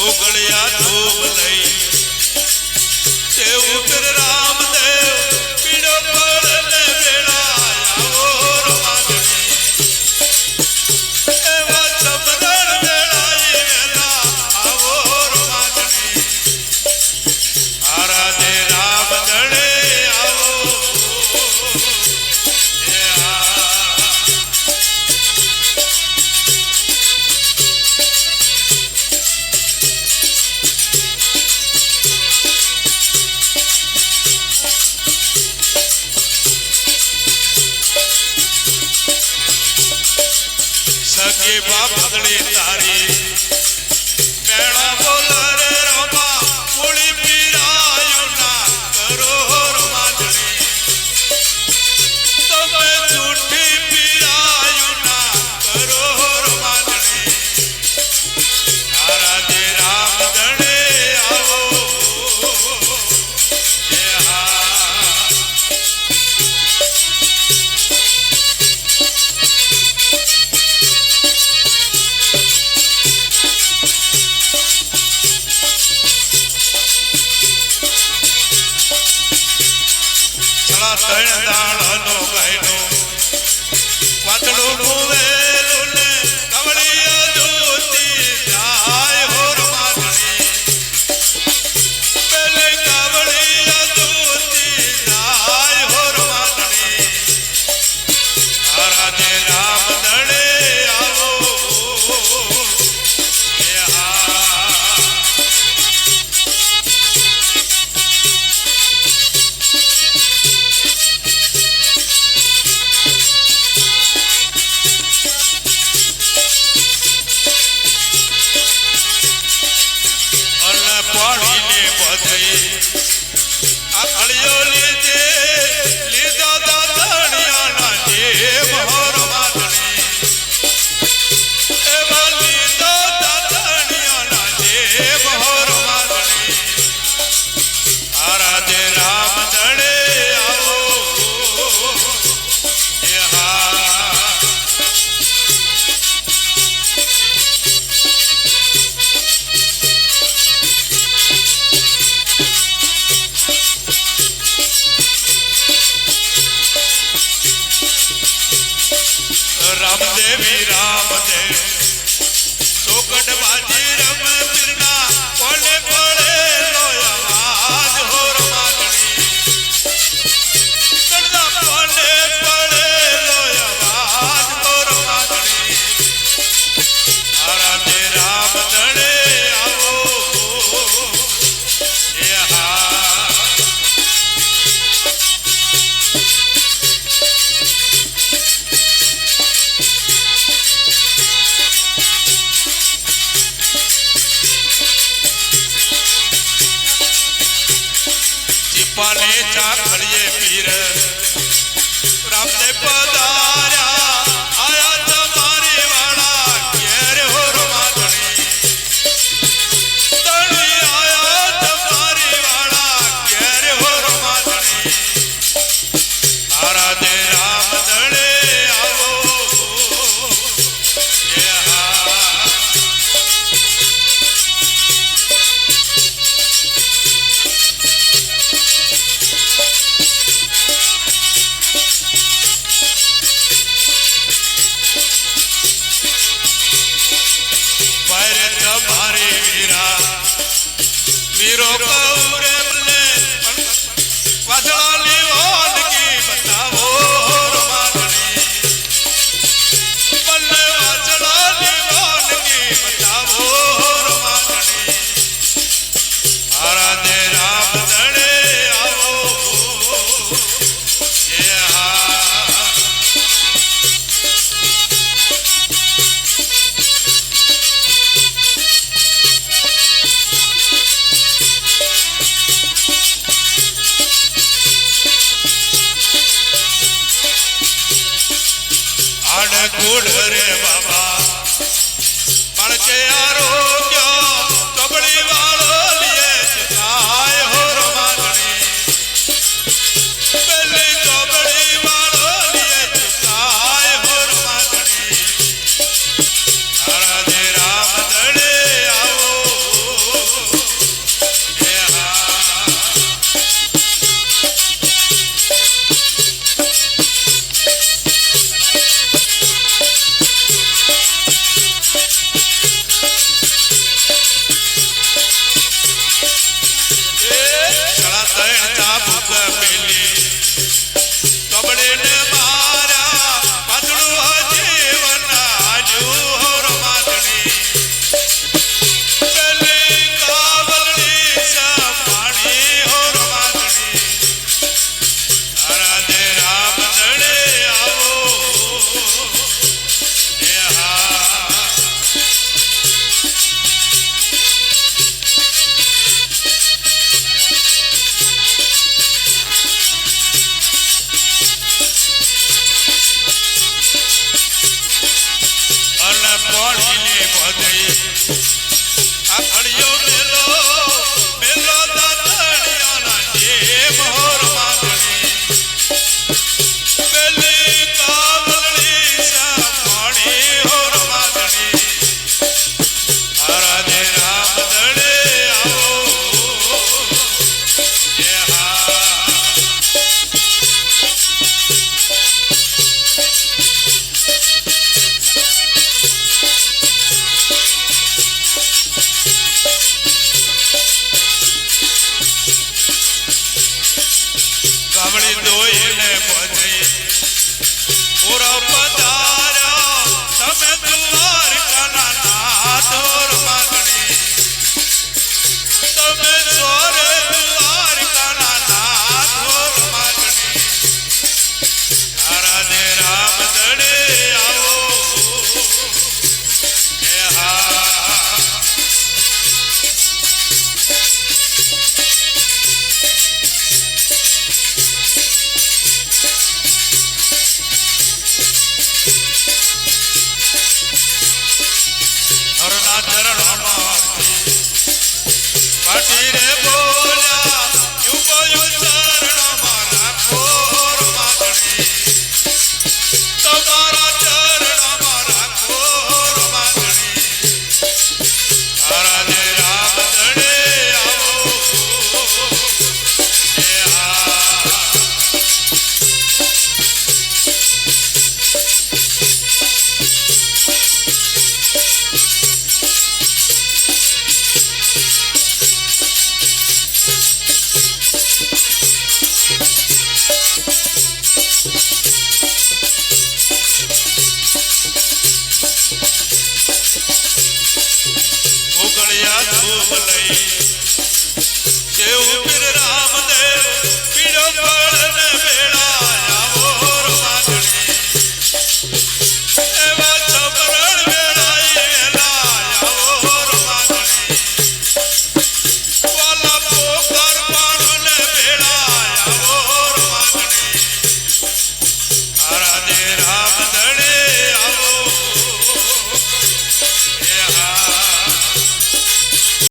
ઉગળ્યા ધૂપ લઈ તે ઉતર રામદેવ પીડો પડને વેળા આવો રમાડણી એવા ચમરણ વેળાએ વેલા આવો રમાડણી આરાધે રામદણે આવો સખી બાપડે તારી મેળા બોલા રે રમા મૂળી પીરાયું ના કરો રમાડણી તમે જૂઠી પીરાયું ના કરો રમાડણી આરાધે રામદણે આવો ત્રણ દાડાનો ગાયનો વાતડું મુવેલું ને કવળિયા જોતી જાય હો રમાડણી પેલે કવળિયા જોતી જાય હો રમાડણી આરાધે રામદણે આવો પાણીને બધે આ કળિયો લીધે લીધા દાદણિયાના જેમ હો રમાડણી એવા લીધા દાદણિયાના જેમ હો રમાડણી આરાધે રામદણે આવો રામદેવી રામદેવ ચોકટ બાજી રમ પીરના કોને પડે લો અવાજ હો રમાડણી કડલા કોને પડે લો અવાજ હો રમાડણી આરાધે રામદણે આવો પાને ચાખડીએ પીર રામદેવ પધાર્યા આયા તમારી વાળા ઘેર હો રમાડણી તણી આયા તમારી વાળા ઘેર હો રમાડણી આરાધે રામદણે આવો તમારી વીરા વીરો કૌરે મને વાસળાની વાનગી બતાવો રમાડણી મને વાસળાની વાનગી બતાવો રમાડણી આરાધે રામદણે આવો રમાડી